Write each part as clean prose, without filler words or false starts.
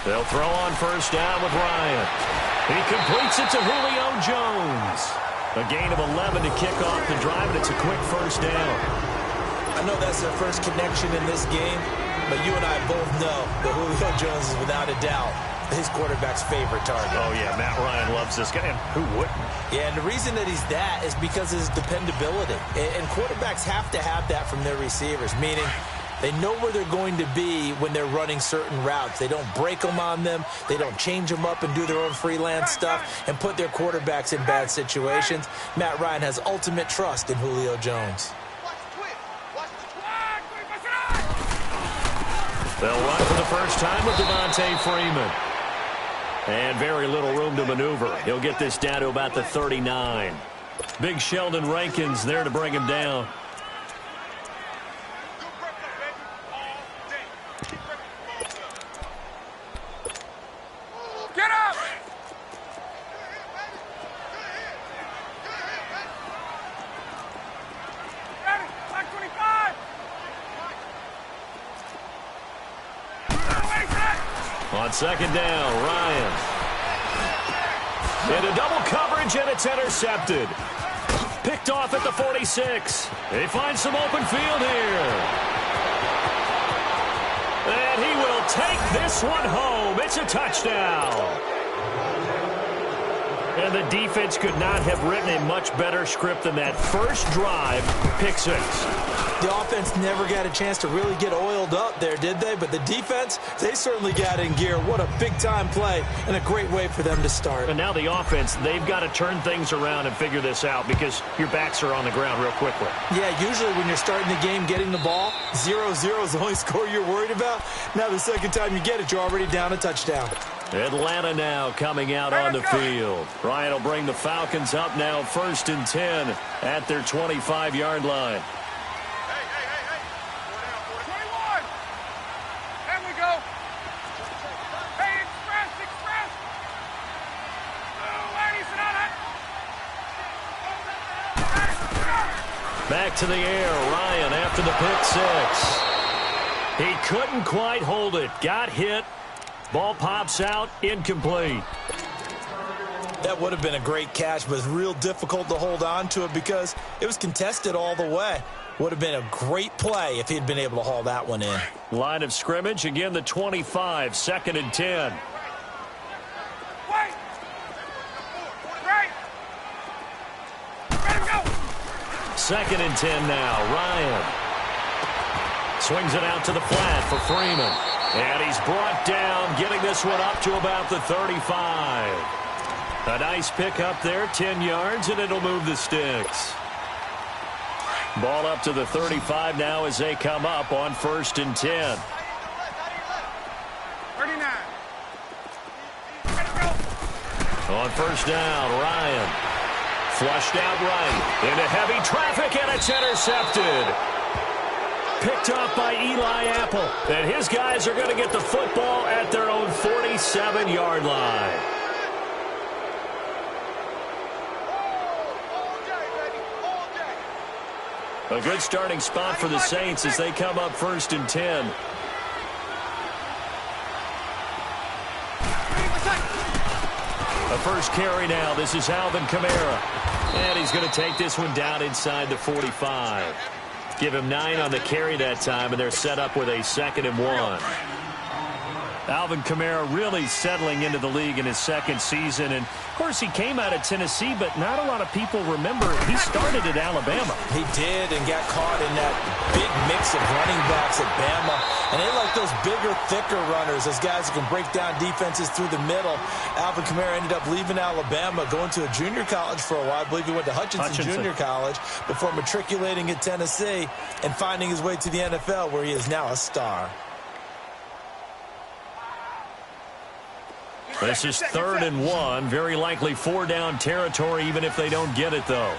They'll throw on first down with Ryan. He completes it to Julio Jones. A gain of 11 to kick off the drive, and it's a quick first down. I know that's their first connection in this game, but you and I both know that Julio Jones is without a doubt his quarterback's favorite target. Oh, yeah, Matt Ryan loves this guy. And who wouldn't? Yeah, and the reason that he's that is because of his dependability. And quarterbacks have to have that from their receivers, meaning they know where they're going to be when they're running certain routes. They don't break them on them. They don't change them up and do their own freelance stuff and put their quarterbacks in bad situations. Matt Ryan has ultimate trust in Julio Jones. They'll run for the first time with Devontae Freeman. And very little room to maneuver. He'll get this down to about the 39. Big Sheldon Rankins there to bring him down. Get up! Ready, like 25! On second down, Ryan. Into double coverage, and it's intercepted. Picked off at the 46. They find some open field here. And he will take this one home. It's a touchdown. And the defense could not have written a much better script than that first drive, pick six. The offense never got a chance to really get oiled up there, did they? But the defense, they certainly got in gear. What a big-time play and a great way for them to start. And now the offense, they've got to turn things around and figure this out because your backs are on the ground real quickly. Yeah, usually when you're starting the game getting the ball, 0-0 is the only score you're worried about. Now the second time you get it, you're already down a touchdown. Atlanta now coming out on the field. Ryan will bring the Falcons up now 1st and 10 at their 25-yard line. Hey. 21! There we go. Hey, express! Oh, ladies and Back to the air, Ryan after the pick six. He couldn't quite hold it. Got hit. Ball pops out, incomplete. That would have been a great catch, but it's real difficult to hold on to it because it was contested all the way. Would have been a great play if he'd been able to haul that one in. Line of scrimmage, again the 25, 2nd and 10. Wait! Right! Ready to go! 2nd and 10 now, Ryan. Swings it out to the flat for Freeman. And he's brought down, getting this one up to about the 35. A nice pick up there, 10 yards, and it'll move the sticks. Ball up to the 35 now as they come up on 1st and 10. 39. Ready to go! On first down, Ryan. Flushed out right. Into heavy traffic, and it's intercepted. Picked off by Eli Apple. And his guys are going to get the football at their own 47-yard line. A good starting spot for the Saints as they come up 1st and 10. A first carry now. This is Alvin Kamara. And he's going to take this one down inside the 45. Give him 9 on the carry that time, and they're set up with a 2nd and 1. Alvin Kamara really settling into the league in his 2nd season. And, of course, he came out of Tennessee, but not a lot of people remember he started at Alabama. He did and got caught in that big mix of running backs at Bama. And they like those bigger, thicker runners, those guys who can break down defenses through the middle. Alvin Kamara ended up leaving Alabama, going to a junior college for a while. I believe he went to Hutchinson Junior College before matriculating at Tennessee and finding his way to the NFL, where he is now a star. This is 3rd and 1. Very likely 4-down territory, even if they don't get it, though.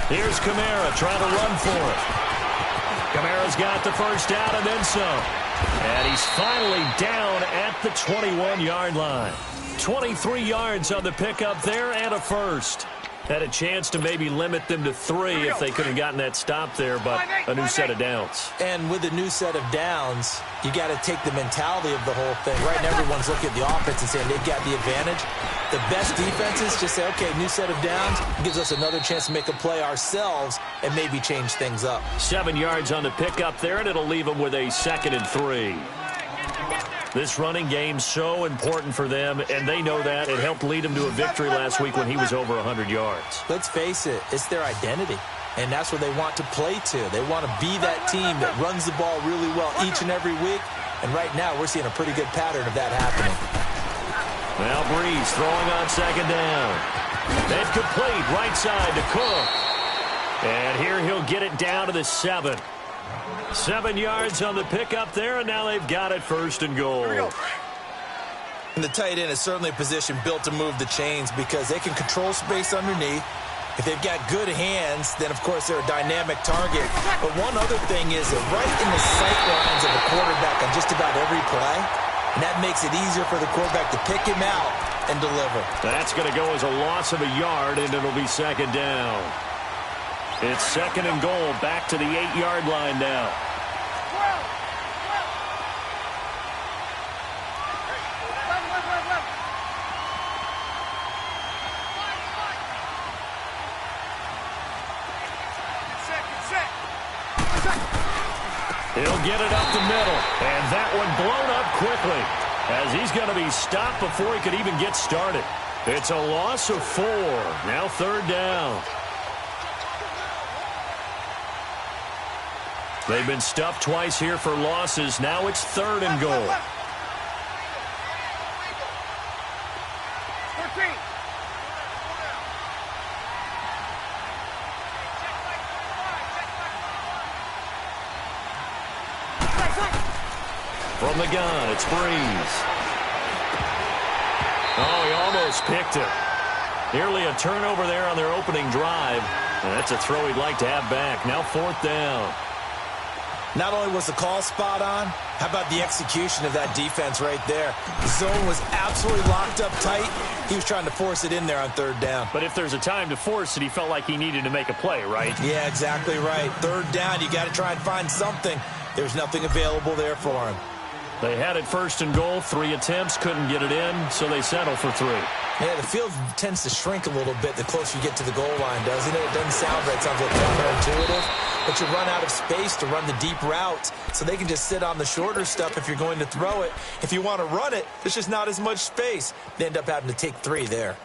Here's Kamara trying to run for it. Kamara's got the first down and then some. And he's finally down at the 21-yard line. 23 yards on the pickup there and a first. Had a chance to maybe limit them to 3 if they could have gotten that stop there, but a new set of downs. And with a new set of downs, you got to take the mentality of the whole thing. Right now, everyone's looking at the offense and saying they've got the advantage. The best defenses just say, okay, new set of downs gives us another chance to make a play ourselves and maybe change things up. 7 yards on the pickup there, and it'll leave them with a 2nd and 3. This running game's so important for them, and they know that. It helped lead them to a victory last week when he was over 100 yards. Let's face it, it's their identity, and that's what they want to play to. They want to be that team that runs the ball really well each and every week, and right now we're seeing a pretty good pattern of that happening. Now Breeze throwing on 2nd down. They've complete right side to Cook. And here he'll get it down to the 7. 7 yards on the pickup there, and now they've got it 1st and goal. And the tight end is certainly a position built to move the chains because they can control space underneath. If they've got good hands, then, of course, they're a dynamic target. But one other thing is that right in the sight lines of the quarterback on just about every play, and that makes it easier for the quarterback to pick him out and deliver. That's going to go as a loss of a yard, and it'll be 2nd down. It's 2nd and goal, back to the 8-yard line now. He'll get it up the middle, and that one blown up quickly as he's going to be stopped before he could even get started. It's a loss of 4. Now 3rd down. They've been stuffed twice here for losses. Now it's 3rd and goal. 13. From the gun, it's Breeze. Oh, he almost picked it. Nearly a turnover there on their opening drive. And that's a throw he'd like to have back. Now 4th down. Not only was the call spot on, how about the execution of that defense right there? The zone was absolutely locked up tight. He was trying to force it in there on 3rd down. But if there's a time to force it, he felt like he needed to make a play, right? Yeah, exactly right. 3rd down, you got to try and find something. There's nothing available there for him. They had it 1st and goal, 3 attempts, couldn't get it in, so they settle for 3. Yeah, the field tends to shrink a little bit the closer you get to the goal line, doesn't it? It doesn't sound right. It sounds like counterintuitive. But you run out of space to run the deep routes, so they can just sit on the shorter stuff if you're going to throw it. If you want to run it, there's just not as much space. They end up having to take 3 there.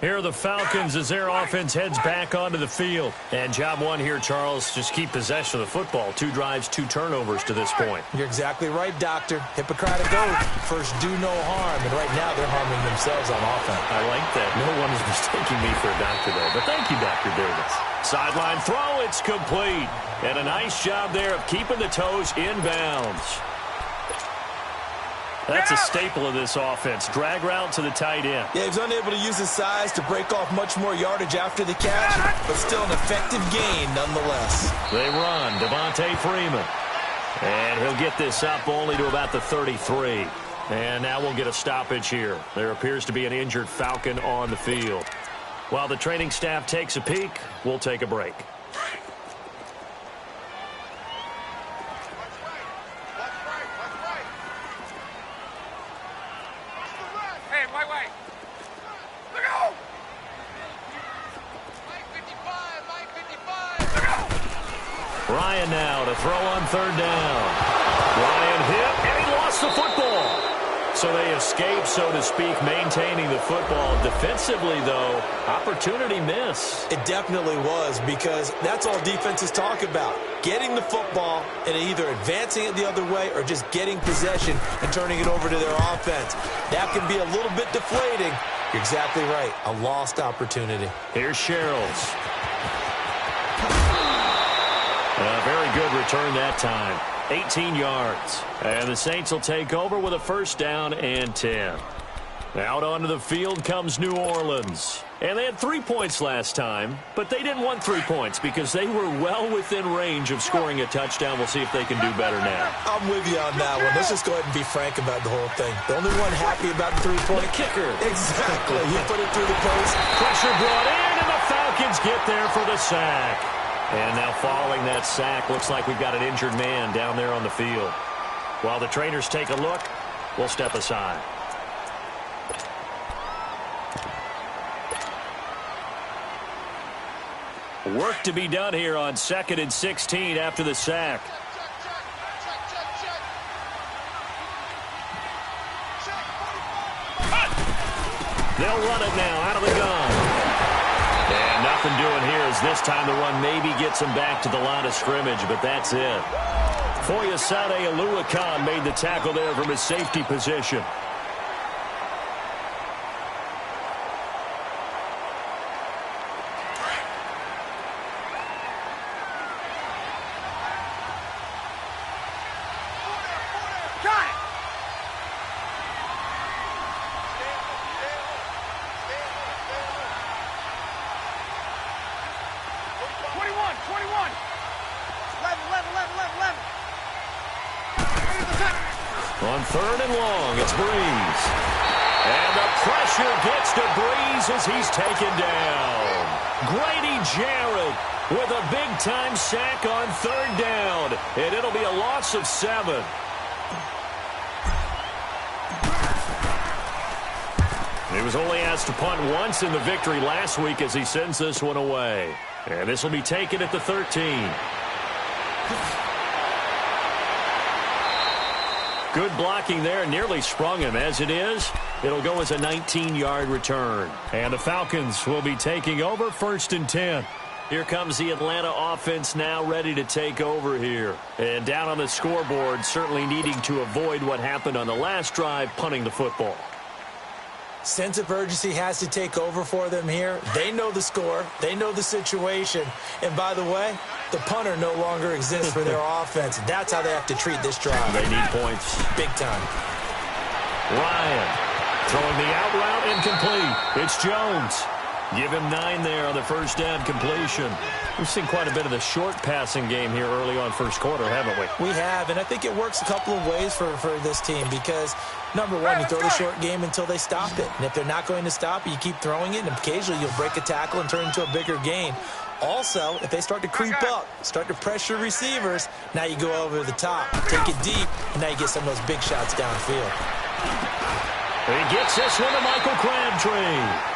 Here are the Falcons as their offense heads back onto the field. And job 1 here, Charles, just keep possession of the football. 2 drives, 2 turnovers to this point. You're exactly right, Doctor. Hippocratic oath. First, do no harm. And right now, they're harming themselves on offense. I like that. No one is mistaking me for a doctor there. But thank you, Dr. Davis. Sideline throw, it's complete. And a nice job there of keeping the toes inbounds. That's a staple of this offense. Drag route to the tight end. Yeah, he was unable to use his size to break off much more yardage after the catch, but still an effective gain nonetheless. They run. Devontae Freeman. And he'll get this up only to about the 33. And now we'll get a stoppage here. There appears to be an injured Falcon on the field. While the training staff takes a peek, we'll take a break. Ryan now to throw on 3rd down. Ryan hit, and he lost the football. So they escape, so to speak, maintaining the football. Defensively, though, opportunity miss. It definitely was, because that's all defenses talk about. Getting the football and either advancing it the other way or just getting possession and turning it over to their offense. That can be a little bit deflating. You're exactly right. A lost opportunity. Here's Sherrills. A very good return that time. 18 yards. And the Saints will take over with a 1st down and 10. Out onto the field comes New Orleans. And they had 3 points last time, but they didn't want 3 points because they were well within range of scoring a touchdown. We'll see if they can do better now. I'm with you on that one. Let's just go ahead and be frank about the whole thing. The only one happy about the 3-point kicker. Exactly. He put it through the post. Pressure brought in, and the get there for the sack. And now following that sack, looks like we've got an injured man down there on the field. While the trainers take a look, we'll step aside. Work to be done here on 2nd and 16 after the sack. They'll run it now out of the gun. And nothing doing here as this time the run maybe gets him back to the line of scrimmage, but that's it. Foyesade Oluwakan made the tackle there from his safety position. On 3rd and long, it's Breeze. And the pressure gets to Breeze as he's taken down. Grady Jarrett with a big-time sack on 3rd down. And it'll be a loss of 7. He was only asked to punt once in the victory last week as he sends this one away. And this will be taken at the 13. Good blocking there, nearly sprung him. As it is, it'll go as a 19-yard return. And the Falcons will be taking over 1st and 10. Here comes the Atlanta offense now ready to take over here. And down on the scoreboard, certainly needing to avoid what happened on the last drive, punting the football. Sense of urgency has to take over for them here. They know the score. They know the situation. And by the way, the punter no longer exists for their offense. That's how they have to treat this drive. They need points. Big time. Ryan throwing the out route incomplete. It's Jones. Give him 9 there on the first down completion. We've seen quite a bit of the short passing game here early on first quarter, haven't we? We have, and I think it works a couple of ways for this team because, number one, you throw the short game until they stop it. And if they're not going to stop it, you keep throwing it, and occasionally you'll break a tackle and turn it into a bigger gain. Also, if they start to creep up, start to pressure receivers, now you go over the top, take it deep, and now you get some of those big shots downfield. He gets this one to Michael Crabtree.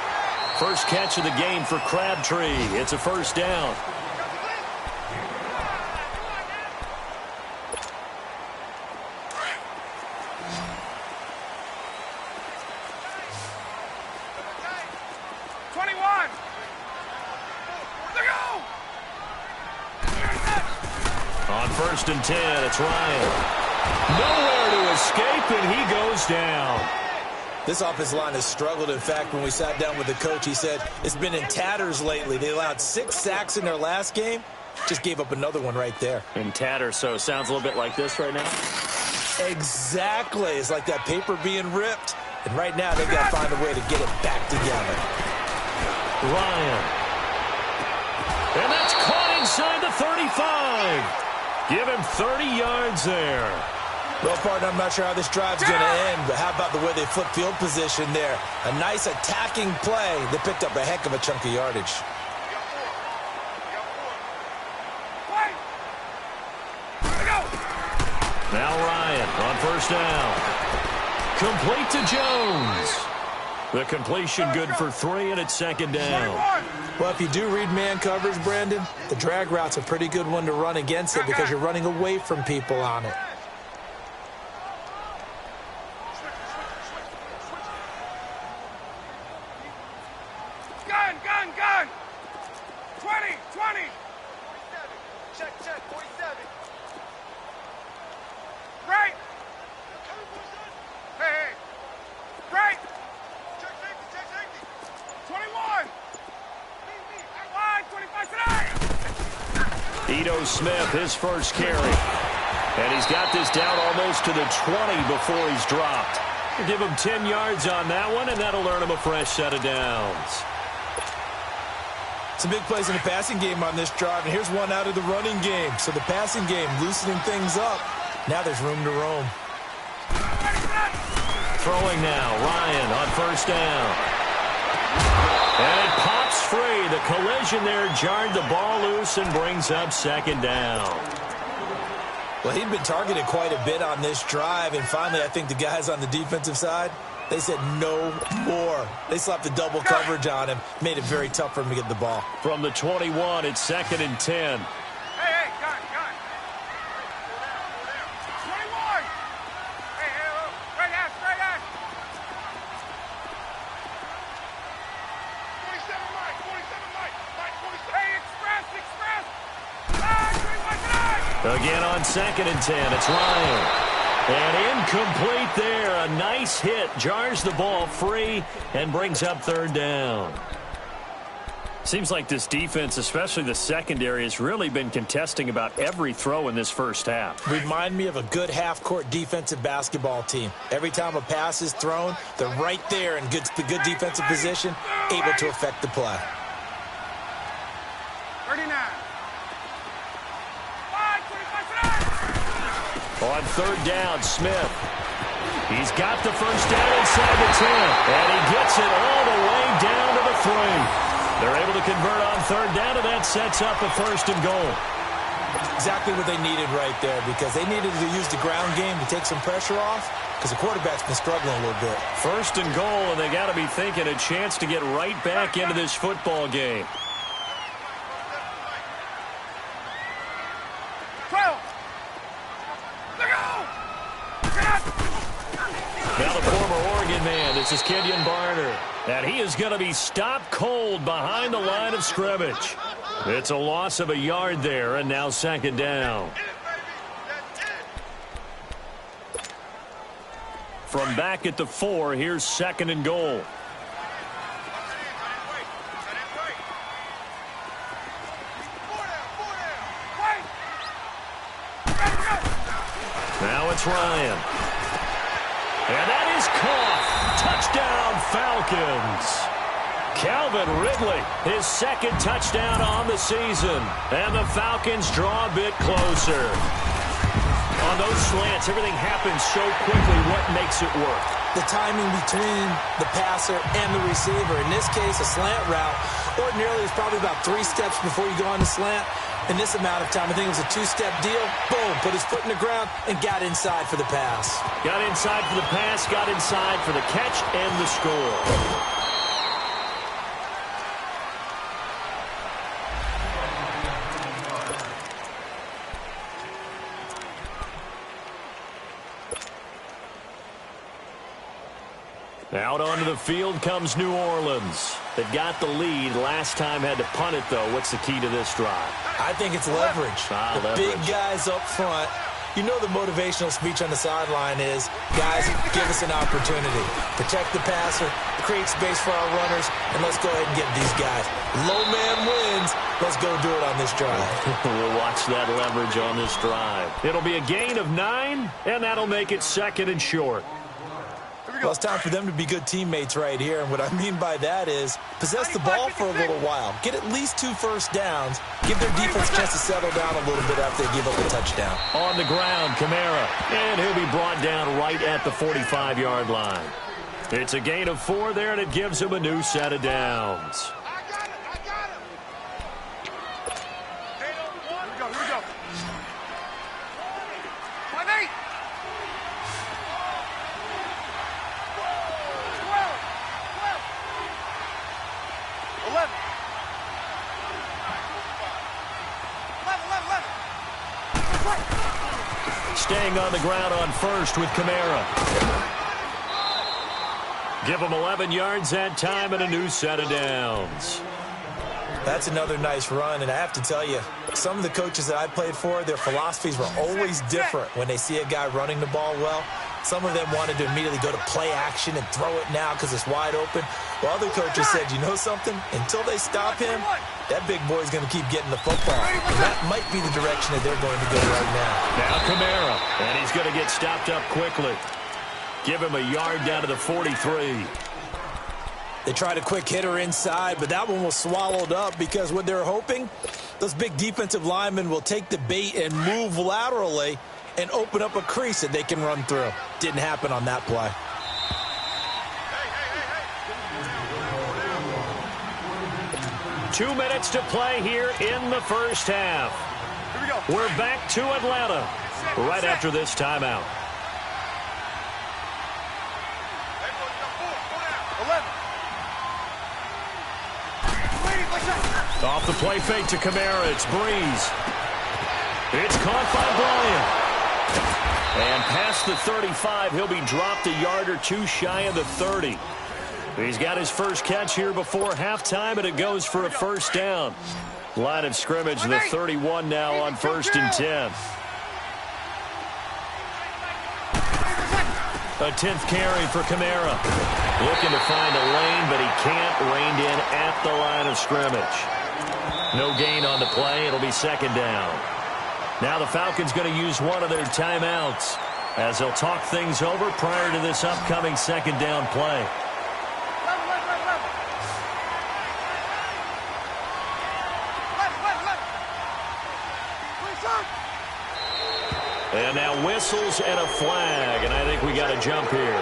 First catch of the game for Crabtree. It's a first down. On 1st and 10, it's Ryan. Nowhere to escape, and he goes down. This offensive line has struggled. In fact, when we sat down with the coach, he said it's been in tatters lately. They allowed 6 sacks in their last game. Just gave up another one right there. In tatters, so it sounds a little bit like this right now? Exactly. It's like that paper being ripped. And right now, they've got to find a way to get it back together. Ryan. And that's caught inside the 35. Give him 30 yards there. Well, partner, I'm not sure how this drive's going to end, but how about the way they flip field position there? A nice attacking play that picked up a heck of a chunk of yardage. Now Ryan on first down. Complete to Jones. The completion good for 3, and it's 2nd down. Well, if you do read man coverage, Brandon, the drag route's a pretty good one to run against it because you're running away from people on it. Gun! 20! Check, 47. Right! Hey! Right! Check safety! 21! Line, 25 today! Ito Smith, his first carry. And he's got this down almost to the 20 before he's dropped. We'll give him 10 yards on that one, and that'll earn him a fresh set of downs. Some big plays in the passing game on this drive, and here's one out of the running game. So the passing game loosening things up. Now there's room to roam. Throwing now, Ryan on first down. And it pops free. The collision there jarred the ball loose and brings up second down. Well, he'd been targeted quite a bit on this drive, and finally I think the guys on the defensive side, they said no more. They slapped the double coverage on him, made it very tough for him to get the ball. From the 21, it's 2nd and 10. Hey, got it. 21. Hey, straight ass. 47 Mike. 47. Hey, express. Again on 2nd and 10, it's Ryan. And incomplete there. A nice hit. Jars the ball free and brings up 3rd down. Seems like this defense, especially the secondary, has really been contesting about every throw in this first half. Remind me of a good half-court defensive basketball team. Every time a pass is thrown, they're right there in good defensive position, able to affect the play. 39. On 3rd down, Smith. He's got the first down inside the 10. And he gets it all the way down to the 3. They're able to convert on 3rd down, and that sets up a 1st and goal. Exactly what they needed right there, because they needed to use the ground game to take some pressure off, because the quarterback's been struggling a little bit. 1st and goal, and they got to be thinking a chance to get right back into this football game. 12. Now the former Oregon man, this is Kenyon Barner. And he is going to be stopped cold behind the line of scrimmage. It's a loss of a yard there, and now 2nd down. From back at the 4, here's 2nd and goal. Now it's Ryan. And that is caught. Touchdown, Falcons. Calvin Ridley, his 2nd touchdown on the season. And the Falcons draw a bit closer. On those slants, everything happens so quickly. What makes it work? The timing between the passer and the receiver. In this case, a slant route. Ordinarily, it's probably about 3 steps before you go on the slant. In this amount of time, I think it was a 2-step deal. Boom, put his foot in the ground and got inside for the pass. Got inside for the pass, got inside for the catch and the score. Out onto the field comes New Orleans. They've got the lead. Last time had to punt it, though. What's the key to this drive? I think it's leverage. Leverage. Big guys up front. You know the motivational speech on the sideline is, guys, give us an opportunity. Protect the passer, create space for our runners, and let's go ahead and get these guys. Low man wins. Let's go do it on this drive. We'll watch that leverage on this drive. It'll be a gain of 9, and that'll make it 2nd and short. Well, it's time for them to be good teammates right here. And what I mean by that is possess the ball for a little while. Get at least 2 first downs. Give their defense a chance to settle down a little bit after they give up a touchdown. On the ground, Kamara. And he'll be brought down right at the 45-yard line. It's a gain of 4 there, and it gives him a new set of downs. I got him. Here we go. 5-8. 11. Staying on the ground on 1st with Kamara. Give him 11 yards that time and a new set of downs. That's another nice run, and I have to tell you, some of the coaches that I played for, their philosophies were always different when they see a guy running the ball well. Some of them wanted to immediately go to play action and throw it now because it's wide open. While other coaches said, you know something? Until they stop him, that big boy's going to keep getting the football. And that might be the direction that they're going to go right now. Now Kamara, and he's going to get stopped up quickly. Give him a yard down to the 43. They tried a quick hitter inside, but that one was swallowed up because what they're hoping, those big defensive linemen will take the bait and move laterally and open up a crease that they can run through. Didn't happen on that play. 2 minutes to play here in the first half. Here we go. We're back to Atlanta right after this timeout. 11. Off the play fake to Kamara. It's Breeze. It's caught by Bryant. And past the 35, he'll be dropped a yard or two shy of the 30. He's got his first catch here before halftime, and it goes for a first down. Line of scrimmage, the 31 now on 1st and 10. A 10th carry for Kamara. Looking to find a lane, but he can't. Reined in at the line of scrimmage. No gain on the play. It'll be second down. Now the Falcons going to use one of their timeouts as they'll talk things over prior to this upcoming second down play. And now whistles and a flag, and I think we got a jump here.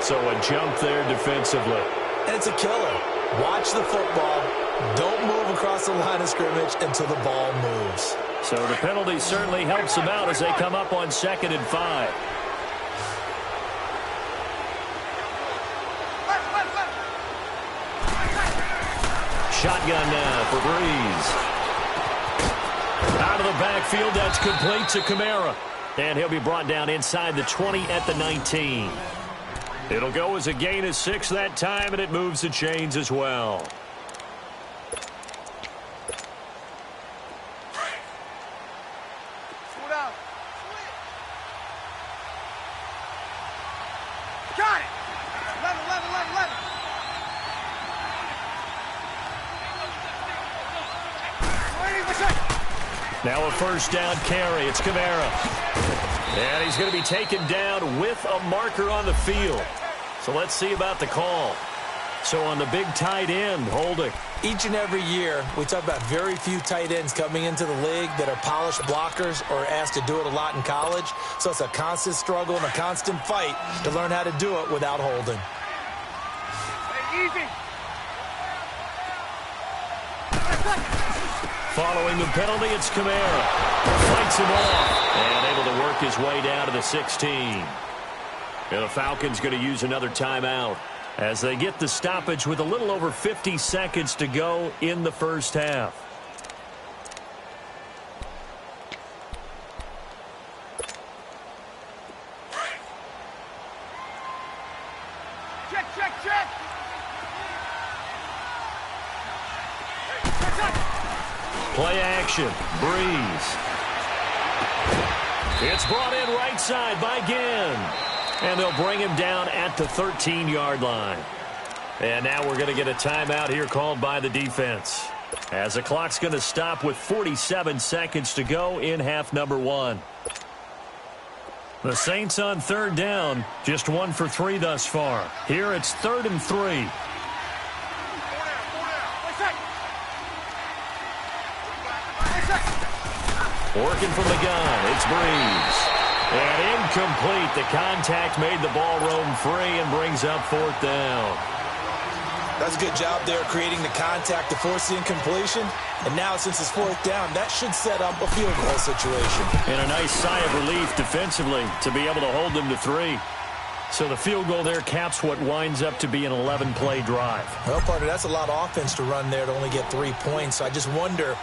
So a jump there defensively. And it's a killer. Watch the football. Don't move across the line of scrimmage until the ball moves. So the penalty certainly helps them out as they come up on 2nd and 5. Shotgun now for Breeze. Out of the backfield, that's complete to Kamara. And he'll be brought down inside the 20 at the 19. It'll go as a gain of 6 that time, and it moves the chains as well. Got it. 11. Now a first down carry. It's Kamara. And he's going to be taken down with a marker on the field. So let's see about the call. So on the big tight end, holding. Each and every year, we talk about very few tight ends coming into the league that are polished blockers or asked to do it a lot in college. So it's a constant struggle and a constant fight to learn how to do it without holding. Hey, easy. Following the penalty, it's Kamara. Fights him off. And able to work his way down to the 16. And the Falcons going to use another timeout as they get the stoppage with a little over 50 seconds to go in the first half. Check. Play action. Breeze. It's brought in right side by Ginn. And they'll bring him down at the 13-yard line. And now we're going to get a timeout here called by the defense, as the clock's going to stop with 47 seconds to go in half number 1. The Saints on third down, just 1 for 3 thus far. Here it's 3rd and 3. Working from the gun, it's Breeze. And incomplete. The contact made the ball roam free and brings up 4th down. That's a good job there creating the contact to force the incompletion. And now since it's 4th down, that should set up a field goal situation. And a nice sigh of relief defensively to be able to hold them to 3. So the field goal there caps what winds up to be an 11-play drive. Well, partner, that's a lot of offense to run there to only get 3 points. So I just wonder,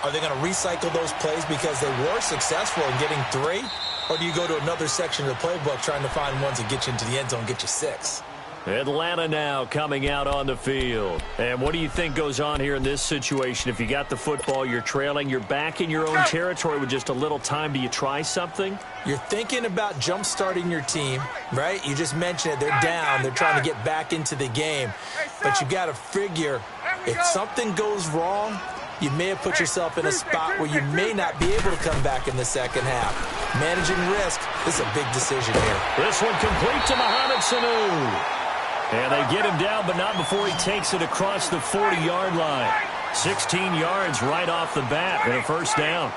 are they going to recycle those plays because they were successful in getting 3? Or do you go to another section of the playbook trying to find ones that get you into the end zone, get you 6? Atlanta now coming out on the field. And what do you think goes on here in this situation? If you got the football, you're trailing, you're back in your own territory with just a little time. Do you try something? You're thinking about jump-starting your team, right? You just mentioned it. They're down. They're trying to get back into the game. But you got to figure if something goes wrong, you may have put yourself in a spot where you may not be able to come back in the second half. Managing risk is a big decision here. This one complete to Mohamed Sanu. And they get him down, but not before he takes it across the 40-yard line. 16 yards right off the bat and a first down.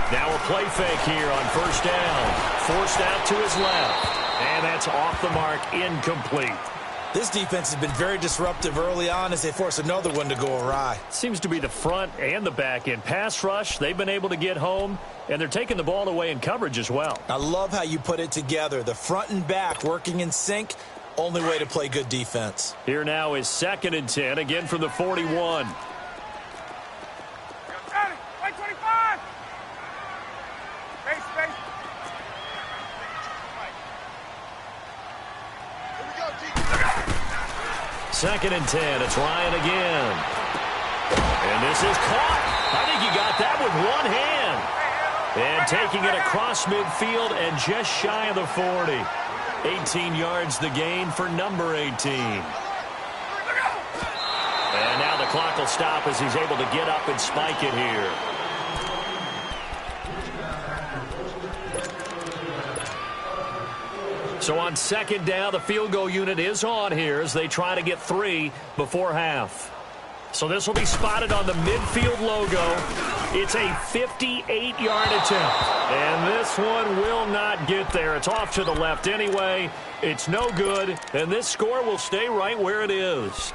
Now a play fake here on first down. Forced out to his left. And that's off the mark, incomplete. This defense has been very disruptive early on as they force another one to go awry. Seems to be the front and the back end. Pass rush, they've been able to get home, and they're taking the ball away in coverage as well. I love how you put it together. The front and back working in sync, only way to play good defense. Here now is 2nd and 10, again from the 41. Right 25. Space. Here we go, G. 2nd and 10, it's Ryan again. And this is caught. I think he got that with one hand. And taking it across midfield and just shy of the 40. 18 yards the gain for number 18. And now the clock will stop as he's able to get up and spike it here. So on 2nd down, the field goal unit is on here as they try to get 3 before half. So this will be spotted on the midfield logo. It's a 58-yard attempt. And this one will not get there. It's off to the left anyway. It's no good. And this score will stay right where it is.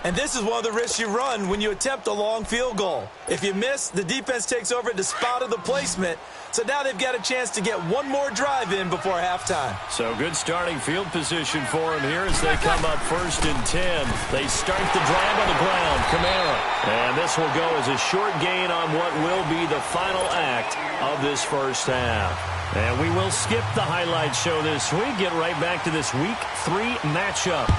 And this is one of the risks you run when you attempt a long field goal. If you miss, the defense takes over at the spot of the placement. So now they've got a chance to get one more drive in before halftime. So good starting field position for them here as they come up 1st and 10. They start the drive on the ground. Kamara. And this will go as a short gain on what will be the final act of this first half. And we will skip the highlight show this week. Get right back to this Week 3 matchup.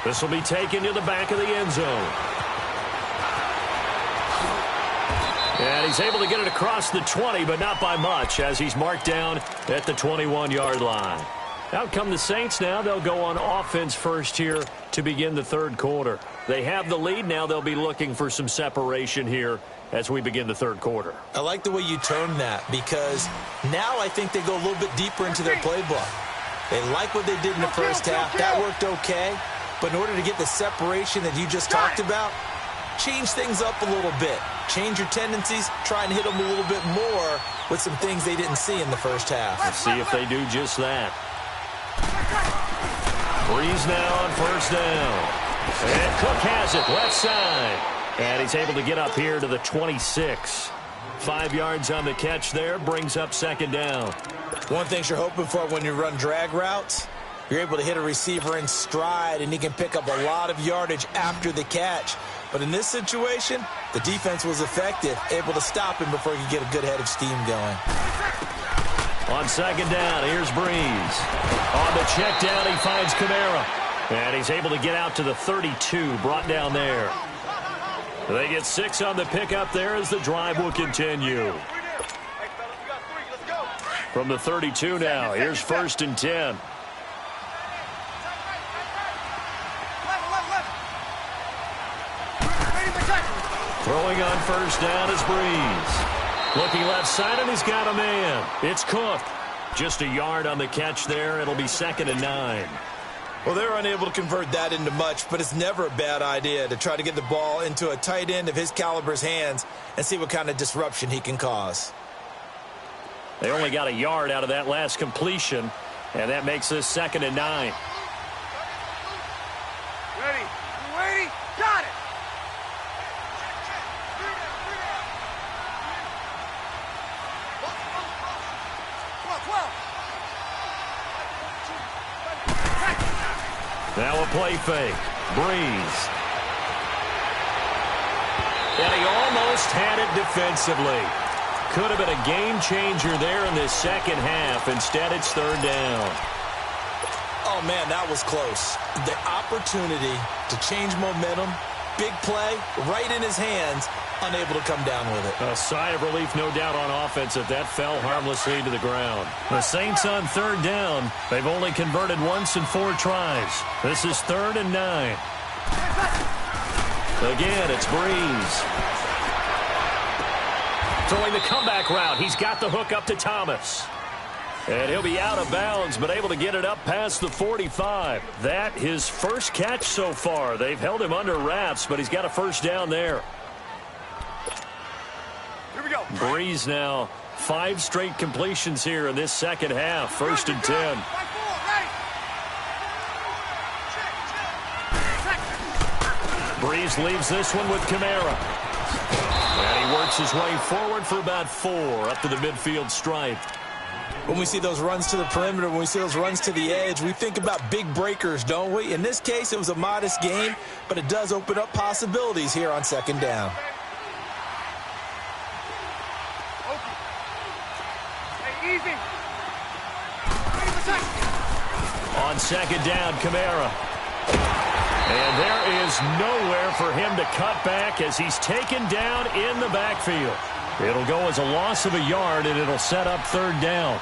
This will be taken to the back of the end zone. And he's able to get it across the 20, but not by much, as he's marked down at the 21-yard line. Out come the Saints now. They'll go on offense first here to begin the 3rd quarter. They have the lead. Now they'll be looking for some separation here as we begin the 3rd quarter. I like the way you term that because now I think they go a little bit deeper into their playbook. They like what they did in the first half. That worked okay. But in order to get the separation that you just talked about, change things up a little bit. Change your tendencies, try and hit them a little bit more with some things they didn't see in the first half. Let's see if they do just that. Breeze now on 1st down. And Cook has it, left side. And he's able to get up here to the 26. 5 yards on the catch there, brings up 2nd down. One thing you're hoping for when you run drag routes, you're able to hit a receiver in stride, and he can pick up a lot of yardage after the catch. But in this situation, the defense was effective, able to stop him before he could get a good head of steam going. On 2nd down, here's Breeze. On the check down, he finds Kamara. And he's able to get out to the 32, brought down there. They get 6 on the pickup there as the drive will continue. From the 32 now, here's 1st and 10. Throwing on 1st down is Breeze. Looking left side, and he's got a man. It's Cook. Just a yard on the catch there. It'll be 2nd and 9. Well, they're unable to convert that into much, but it's never a bad idea to try to get the ball into a tight end of his caliber's hands and see what kind of disruption he can cause. They only got a yard out of that last completion, and that makes this 2nd and 9. Ready. Got it. Now a play fake. Breeze. And he almost had it defensively. Could have been a game changer there in this 2nd half. Instead, it's 3rd down. Oh, man, that was close. The opportunity to change momentum, big play, right in his hands, unable to come down with it. A sigh of relief, no doubt, on offense that fell harmlessly to the ground. The Saints on 3rd down. They've only converted once in 4 tries. This is 3rd and 9. Again, it's Breeze. Throwing the comeback route. He's got the hook up to Thomas. And he'll be out of bounds, but able to get it up past the 45. That his first catch so far. They've held him under wraps, but he's got a 1st down there. Here we go. Breeze now 5 straight completions here in this second half. 1st and 10. Breeze leaves this one with Kamara. And he works his way forward for about 4 up to the midfield stripe. When we see those runs to the perimeter, when we see those runs to the edge, we think about big breakers, don't we? In this case, it was a modest gain, but it does open up possibilities here on 2nd down. Hey, easy. On 2nd down, Kamara. And there is nowhere for him to cut back as he's taken down in the backfield. It'll go as a loss of a yard, and it'll set up 3rd down.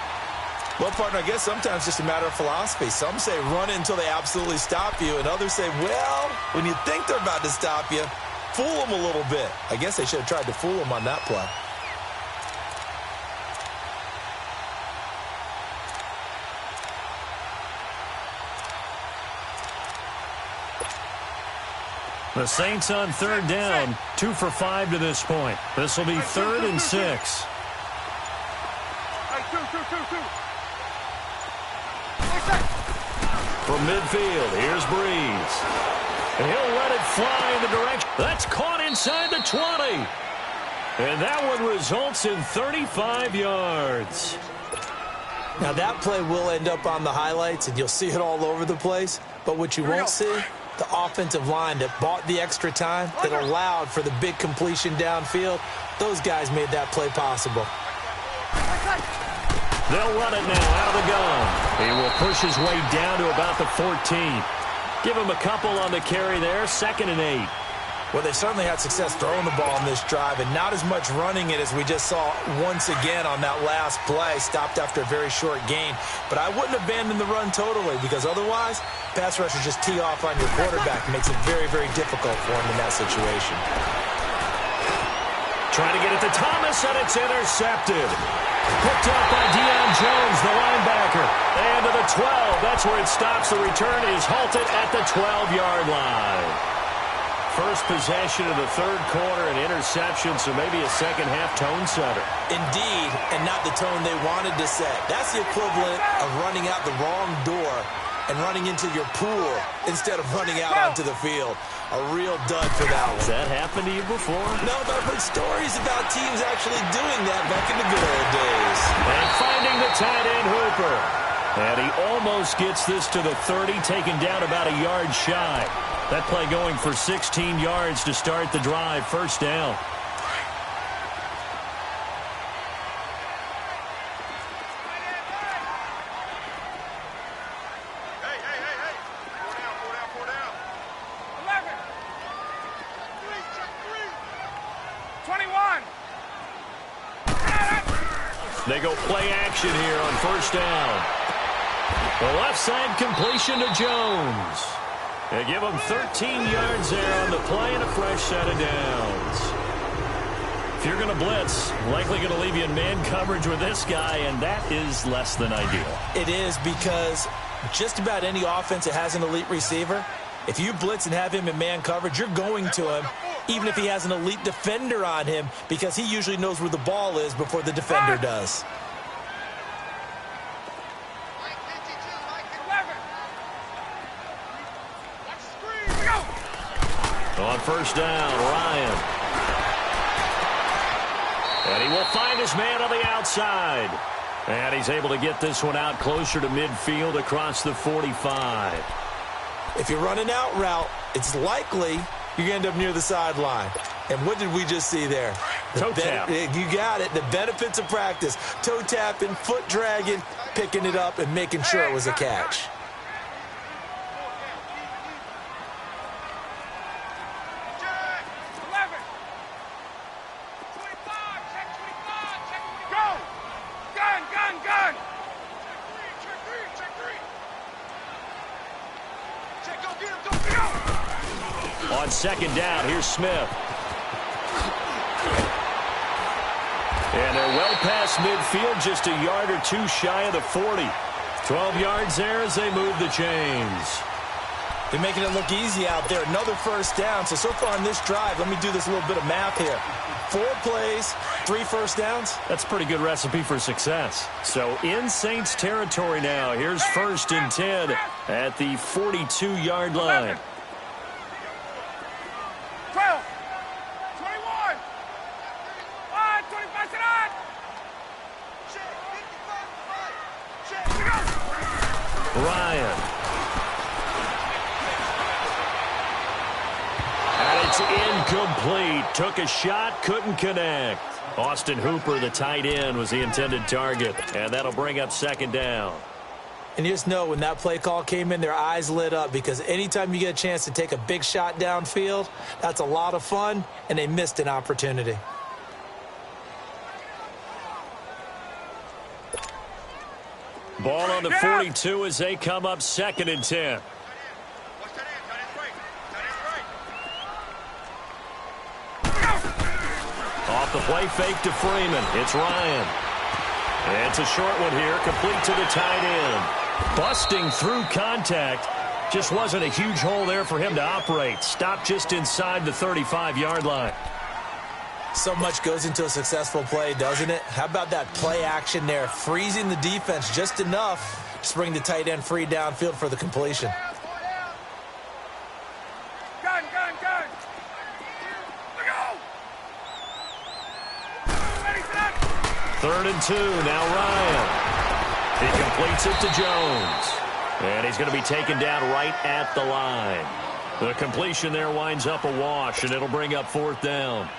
Well, partner, I guess sometimes it's just a matter of philosophy. Some say run it until they absolutely stop you, and others say, well, when you think they're about to stop you, fool them a little bit. I guess they should have tried to fool them on that play. The Saints on 3rd down, 2 for 5 to this point. This will be 3rd and 6. From midfield, here's Breeze. And he'll let it fly in the direction. That's caught inside the 20. And that one results in 35 yards. Now, that play will end up on the highlights, and you'll see it all over the place. But what you won't see, the offensive line that bought the extra time, that allowed for the big completion downfield, those guys made that play possible. They'll run it now out of the gun. He will push his way down to about the 14. Give him a couple on the carry there, 2nd and 8. Well, they certainly had success throwing the ball in this drive, and not as much running it as we just saw once again on that last play, stopped after a very short gain. But I wouldn't abandon the run totally, because otherwise, pass rushers just tee off on your quarterback. It makes it very, very difficult for him in that situation. Trying to get it to Thomas, and it's intercepted. Picked up by Deion Jones, the linebacker. And to the 12. That's where it stops. The return is halted at the 12-yard line. First possession of the 3rd quarter, an interception, so maybe a second-half tone setter. Indeed, and not the tone they wanted to set. That's the equivalent of running out the wrong door and running into your pool instead of running out onto the field. A real dud for that one. Has that happened to you before? No, but I've heard stories about teams actually doing that back in the good old days. And finding the tight end Hooper. And he almost gets this to the 30, taken down about a yard shy. That play going for 16 yards to start the drive. 1st down. They go play action here on 1st down. The left side completion to Jones. They give him 13 yards there on the play and a fresh set of downs. If you're going to blitz, likely going to leave you in man coverage with this guy, and that is less than ideal. It is, because just about any offense that has an elite receiver, if you blitz and have him in man coverage, you're going to him, even if he has an elite defender on him, because he usually knows where the ball is before the defender does. On 1st down, Ryan. And he will find his man on the outside. And he's able to get this one out closer to midfield across the 45. If you run an out route, it's likely you're going to end up near the sideline. And what did we just see there? Toe tap. You got it. The benefits of practice. Toe tapping, foot dragging, picking it up, and making sure it was a catch. On 2nd down, here's Smith. And they're well past midfield, just a yard or 2 shy of the 40. 12 yards there as they move the chains. They're making it look easy out there. Another 1st down. So far on this drive, let me do this little bit of math here. 4 plays, 3 first downs. That's a pretty good recipe for success. So in Saints territory now. Here's 1st and 10 at the 42-yard line. 12, 21, 25, sit on. Ryan. And it's incomplete. Took a shot, couldn't connect. Austin Hooper, the tight end, was the intended target. And that'll bring up 2nd down. And you just know when that play call came in, their eyes lit up, because anytime you get a chance to take a big shot downfield, that's a lot of fun, and they missed an opportunity. Ball on the 42 as they come up 2nd and 10. Off the play fake to Freeman. It's Ryan. It's a short one here, complete to the tight end. Busting through contact. Just wasn't a huge hole there for him to operate. Stopped just inside the 35-yard line. So much goes into a successful play, doesn't it? How about that play action there, freezing the defense just enough to bring the tight end free downfield for the completion. Gun. Ready, set. 3rd and 2, now Ryan. He completes it to Jones. And he's going to be taken down right at the line. The completion there winds up a wash, and it'll bring up 4th down.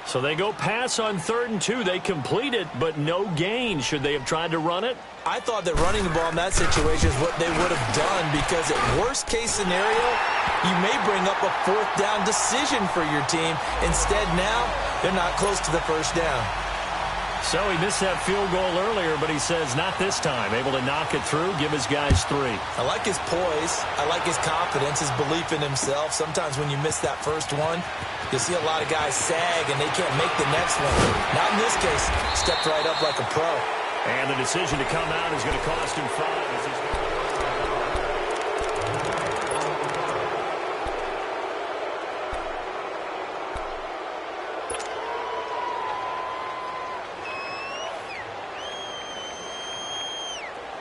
So they go pass on 3rd and 2. They complete it, but no gain. Should they have tried to run it? I thought that running the ball in that situation is what they would have done, because at worst case scenario, you may bring up a 4th down decision for your team. Instead now, they're not close to the 1st down. So he missed that field goal earlier, but he says not this time. Able to knock it through, give his guys 3. I like his poise. I like his confidence, his belief in himself. Sometimes when you miss that first one, you'll see a lot of guys sag and they can't make the next one. Not in this case. Stepped right up like a pro. And the decision to come out is going to cost him 5.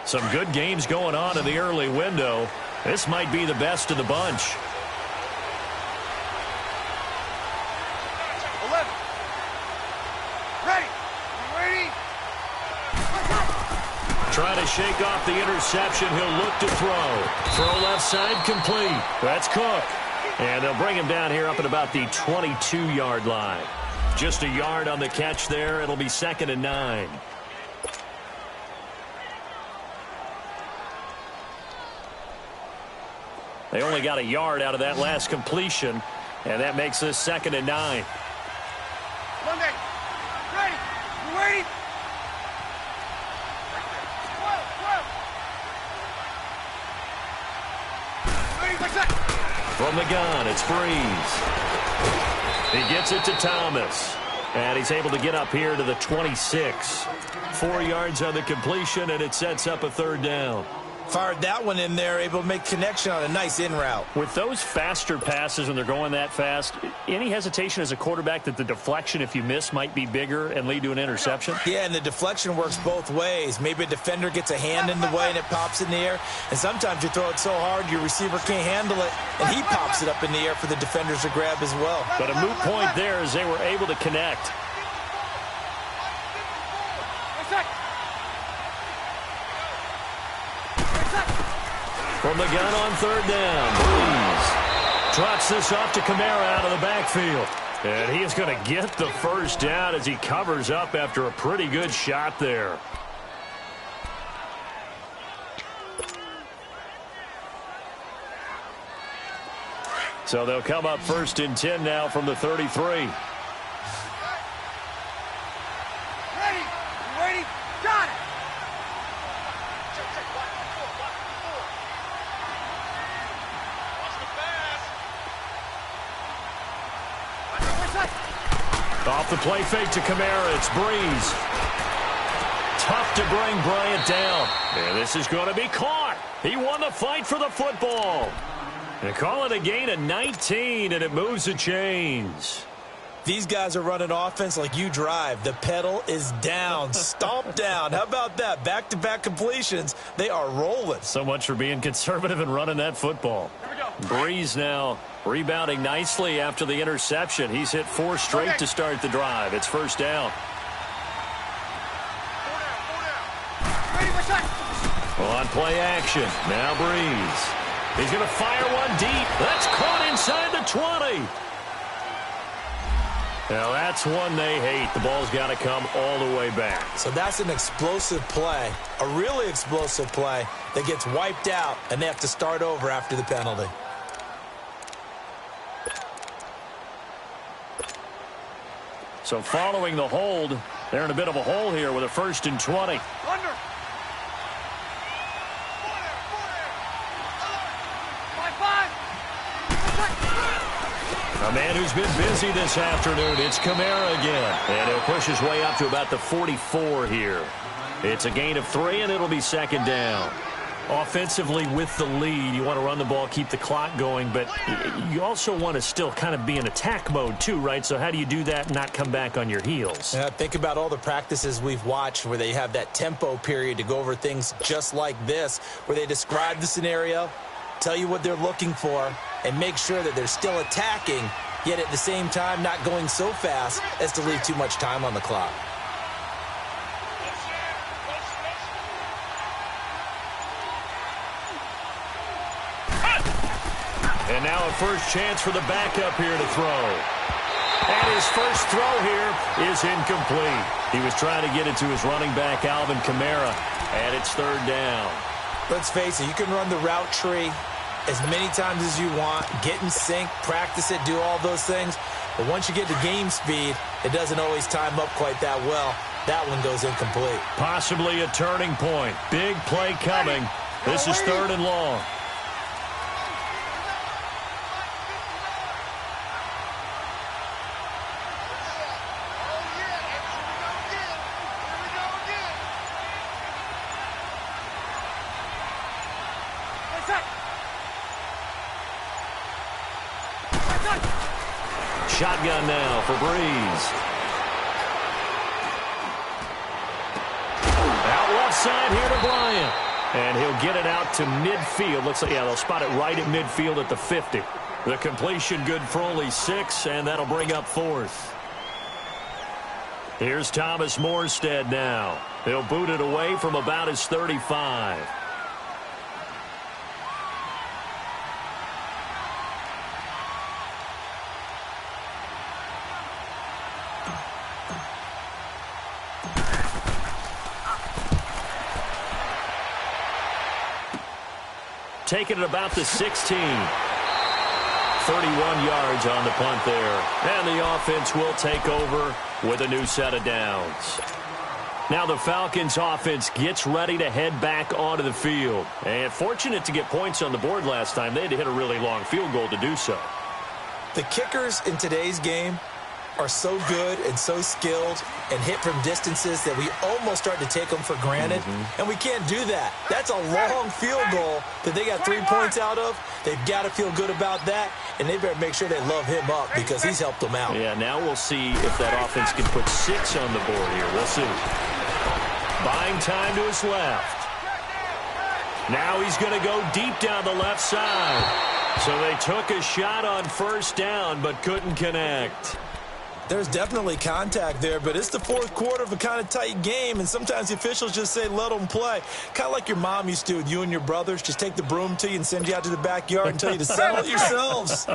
Some good games going on in the early window. This might be the best of the bunch. 11. Ready. Trying to shake off the interception. He'll look to throw. Throw left side complete. That's Cook. And they'll bring him down here up at about the 22-yard line. Just a yard on the catch there. It'll be 2nd and 9. They only got a yard out of that last completion, and that makes this 2nd and 9. Monday. Ready. You ready? 12. From the gun, it's Breeze. He gets it to Thomas. And he's able to get up here to the 26. 4 yards on the completion, and it sets up a 3rd down. Fired that one in there, able to make connection on a nice in route. With those faster passes when they're going that fast, any hesitation as a quarterback that the deflection, if you miss, might be bigger and lead to an interception? Yeah, and the deflection works both ways. Maybe a defender gets a hand in the way and it pops in the air. And sometimes you throw it so hard your receiver can't handle it, and he pops it up in the air for the defenders to grab as well. But a moot point there as they were able to connect. From the gun on 3rd down, Breeze trots this off to Kamara out of the backfield. And he is going to get the 1st down as he covers up after a pretty good shot there. So they'll come up 1st and 10 now from the 33. Ready. You ready? Got it. Off the play fake to Kamara, it's Breeze. Tough to bring Bryant down. And this is going to be caught. He won the fight for the football. And call it a gain of 19, and it moves the chains. These guys are running offense like you drive. The pedal is down, stomp down. How about that? Back-to-back completions. They are rolling. So much for being conservative and running that football. Breeze now rebounding nicely after the interception. He's hit 4 straight to start the drive. It's first down. Well, on play action. Now Breeze. He's going to fire one deep. That's caught inside the 20. Now, that's one they hate. The ball's got to come all the way back. So that's an explosive play, a really explosive play that gets wiped out, and they have to start over after the penalty. So following the hold, they're in a bit of a hole here with a 1st and 20. Under. A man who's been busy this afternoon, it's Kamara again. And he'll push his way up to about the 44 here. It's a gain of 3, and it'll be second down. Offensively with the lead, you want to run the ball, keep the clock going, but you also want to still kind of be in attack mode too, right? So how do you do that and not come back on your heels? Yeah, think about all the practices we've watched where they have that tempo period to go over things just like this, where they describe the scenario, tell you what they're looking for, and make sure that they're still attacking, yet at the same time not going so fast as to leave too much time on the clock. And now a first chance for the backup here to throw. And his first throw here is incomplete. He was trying to get it to his running back, Alvin Kamara, and it's third down. Let's face it, you can run the route tree as many times as you want, get in sync, practice it, do all those things. But once you get to game speed, it doesn't always time up quite that well. That one goes incomplete. Possibly a turning point. Big play coming. This is 3rd and long. Shotgun now for Breeze. Out left side here to Bryant. And he'll get it out to midfield. Looks like, yeah, they'll spot it right at midfield at the 50. The completion good for only 6, and that'll bring up 4th. Here's Thomas Morstead now. He'll boot it away from about his 35. Taking it about the 16. 31 yards on the punt there. And the offense will take over with a new set of downs. Now the Falcons offense gets ready to head back onto the field. And fortunate to get points on the board last time. They had to hit a really long field goal to do so. The kickers in today's game are so good and so skilled and hit from distances that we almost start to take them for granted. And we can't do that. That's a long field goal that they got 3 points out of. They've got to feel good about that, and they better make sure they love him up because he's helped them out. Yeah, now we'll see if that offense can put 6 on the board here. We'll see. Buying time to his left. Now he's going to go deep down the left side. So they took a shot on first down but couldn't connect. There's definitely contact there, but it's the 4th quarter of a kind of tight game, and sometimes the officials just say, let them play. Kind of like your mom used to with you and your brothers. Just take the broom to you and send you out to the backyard and tell you to settle it yourselves.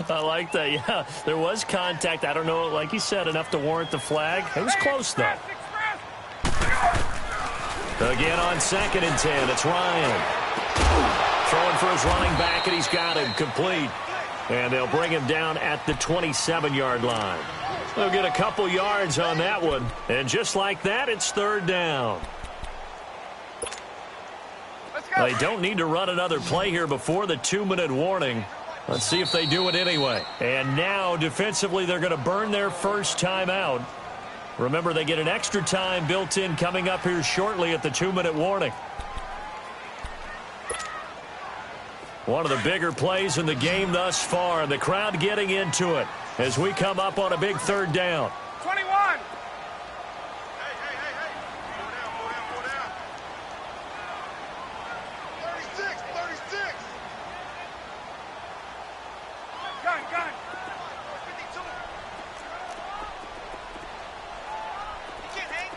I like that, yeah. There was contact. I don't know, like you said, enough to warrant the flag. It was close, though. Again on 2nd and 10, it's Ryan. Throwing for his running back, and he's got him complete. And they'll bring him down at the 27-yard line. They'll get a couple yards on that one. And just like that, it's 3rd down. They don't need to run another play here before the 2-minute warning. Let's see if they do it anyway. And now, defensively, they're going to burn their first timeout. Remember, they get an extra time built in coming up here shortly at the 2-minute warning. One of the bigger plays in the game thus far, and the crowd getting into it as we come up on a big third down. 21. Hey. Go down. 36. Gun. 52. You can't hang.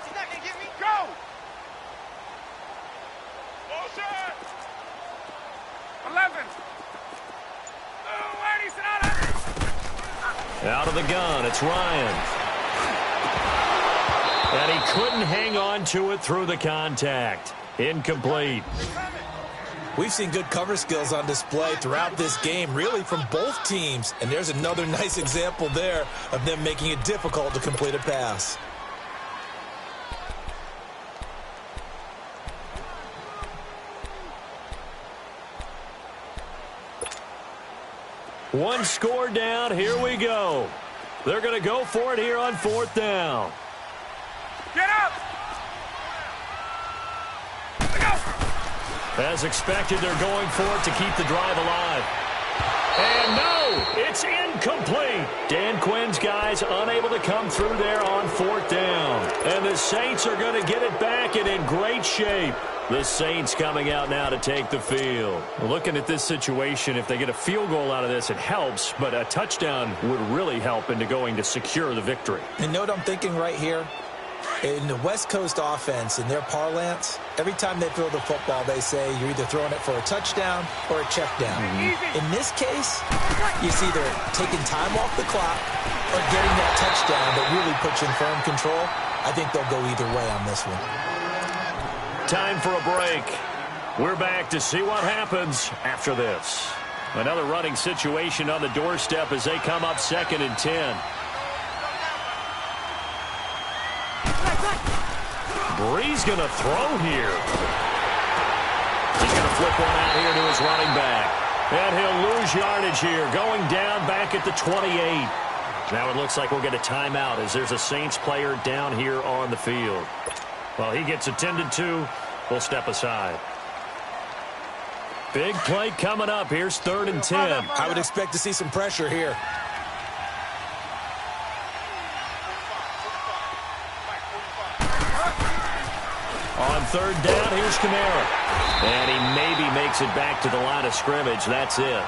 He's not going to get me. Go. Motion. 11. Out of the gun, it's Ryan. And he couldn't hang on to it through the contact. Incomplete. We've seen good cover skills on display throughout this game, really from both teams. And there's another nice example there of them making it difficult to complete a pass. One score down. Here we go. They're going to go for it here on fourth down. Get up! As expected, they're going for it to keep the drive alive. And no, it's incomplete. Dan Quinn's guys unable to come through there on fourth down. And the Saints are going to get it back and in great shape. The Saints coming out now to take the field. Looking at this situation, if they get a field goal out of this, it helps, but a touchdown would really help into going to secure the victory. And note I'm thinking right here, in the West Coast offense, in their parlance, every time they throw the football, they say you're either throwing it for a touchdown or a check down. In this case, it's either taking time off the clock or getting that touchdown that really puts you in firm control. I think they'll go either way on this one. Time for a break. We're back to see what happens after this. Another running situation on the doorstep as they come up 2nd and 10. Bree's going to throw here. He's going to flip one out here to his running back. And he'll lose yardage here, going down back at the 28. Now it looks like we'll get a timeout as there's a Saints player down here on the field. Well, he gets attended to. We'll step aside. Big play coming up. Here's 3rd and 10. I would expect to see some pressure here. On 3rd down, here's Kamara. And he maybe makes it back to the line of scrimmage. That's it.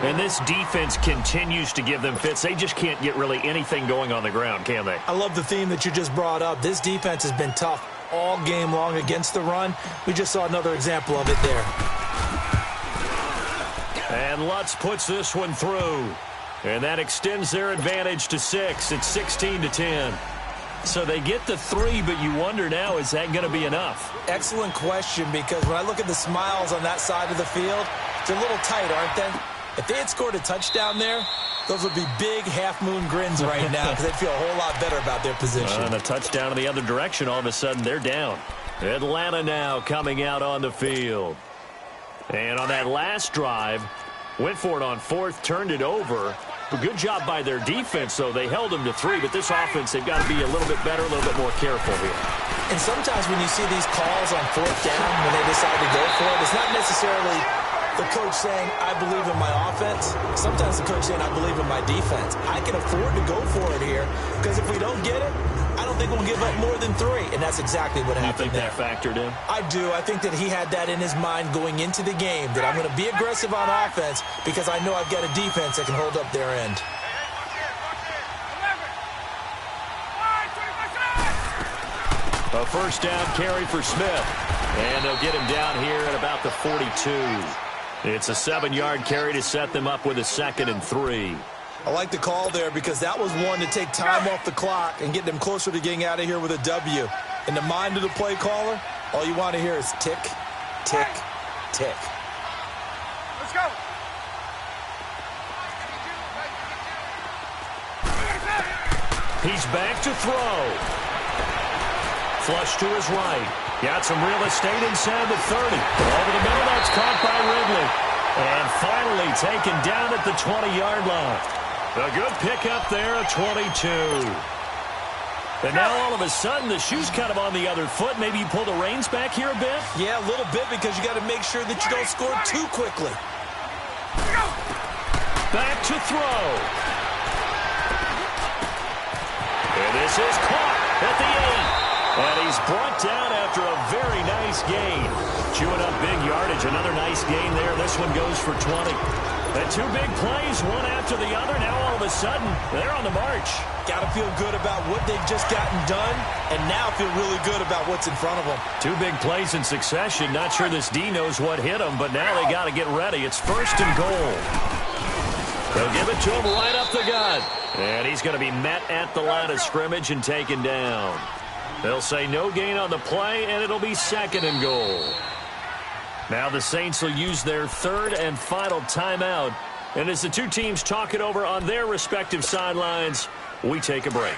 And this defense continues to give them fits. They just can't get really anything going on the ground, can they? I love the theme that you just brought up. This defense has been tough all game long against the run. We just saw another example of it there. And Lutz puts this one through. And that extends their advantage to 6. It's 16-10. So they get the 3, but you wonder now, is that going to be enough? Excellent question, because when I look at the smiles on that side of the field, they're a little tight, aren't they? If they had scored a touchdown there, those would be big half-moon grins right now because they'd feel a whole lot better about their position. And a touchdown in the other direction, all of a sudden they're down. Atlanta now coming out on the field. And on that last drive, went for it on 4th, turned it over. A good job by their defense, though. They held them to 3, but this offense, they've got to be a little bit better, a little bit more careful here. And sometimes when you see these calls on 4th down, when they decide to go for it, it's not necessarily the coach saying, I believe in my offense. Sometimes the coach saying, I believe in my defense. I can afford to go for it here because if we don't get it, I don't think we'll give up more than 3. And that's exactly what happened there. You think that factored in? I do. I think that he had that in his mind going into the game, that I'm going to be aggressive on offense because I know I've got a defense that can hold up their end. A first down carry for Smith. And they'll get him down here at about the 42. It's a 7-yard carry to set them up with a 2nd and 3. I like the call there because that was one to take time off the clock and get them closer to getting out of here with a W. In the mind of the play caller, all you want to hear is tick, tick, tick. Let's go. He's back to throw. Flush to his right. Got some real estate inside the 30. Over the middle, that's caught by Ridley. And finally taken down at the 20-yard line. A good pickup there at 22. And now all of a sudden the shoe's kind of on the other foot. Maybe you pull the reins back here a bit? Yeah, a little bit, because you got to make sure that you don't score too quickly. Back to throw. And this is caught at the 8. And he's brought down after a very nice gain. Chewing up big yardage. Another nice gain there. This one goes for 20. And two big plays, one after the other. Now all of a sudden, they're on the march. Got to feel good about what they've just gotten done, and now feel really good about what's in front of them. Two big plays in succession. Not sure this D knows what hit him, but now they got to get ready. It's 1st and goal. They'll give it to him right up the gut. And he's going to be met at the line of scrimmage and taken down. They'll say no gain on the play, and it'll be 2nd and goal. Now the Saints will use their 3rd and final timeout. And as the two teams talk it over on their respective sidelines, we take a break.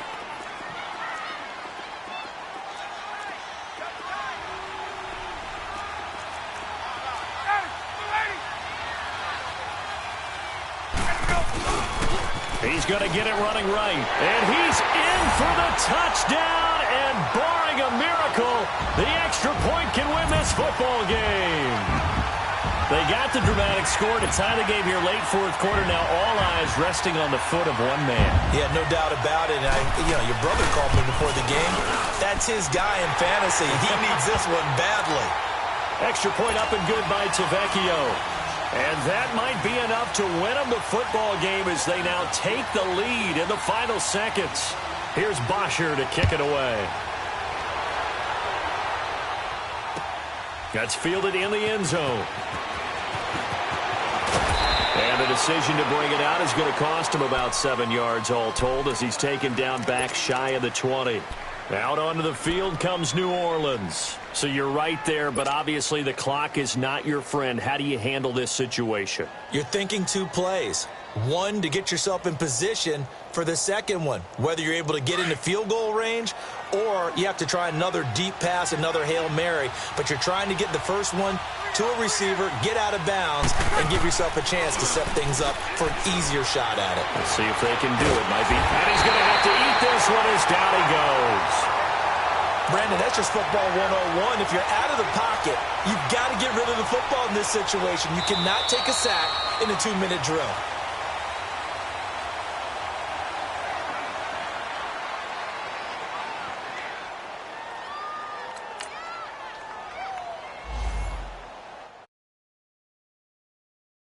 He's going to get it running right. And he's in for the touchdown. And barring a miracle, the extra point can win this football game. They got the dramatic score to tie the game here late 4th quarter. Now all eyes resting on the foot of one man. Yeah, no doubt about it. Your brother called me before the game. That's his guy in fantasy. He needs this one badly. Extra point up and good by Tavecchio. And that might be enough to win them the football game as they now take the lead in the final seconds. Here's Bosher to kick it away. That's fielded in the end zone. And the decision to bring it out is going to cost him about 7 yards all told as he's taken down back shy of the 20. Out onto the field comes New Orleans. So you're right there, but obviously the clock is not your friend. How do you handle this situation? You're thinking 2 plays. One, to get yourself in position for the second one, whether you're able to get into field goal range or you have to try another deep pass, another Hail Mary. But you're trying to get the first one to a receiver, get out of bounds, and give yourself a chance to set things up for an easier shot at it. Let's see if they can do it. Might be. And he's going to have to eat this one as down he goes. Brandon, that's just football 101. If you're out of the pocket, you've got to get rid of the football in this situation. You cannot take a sack in a 2-minute drill.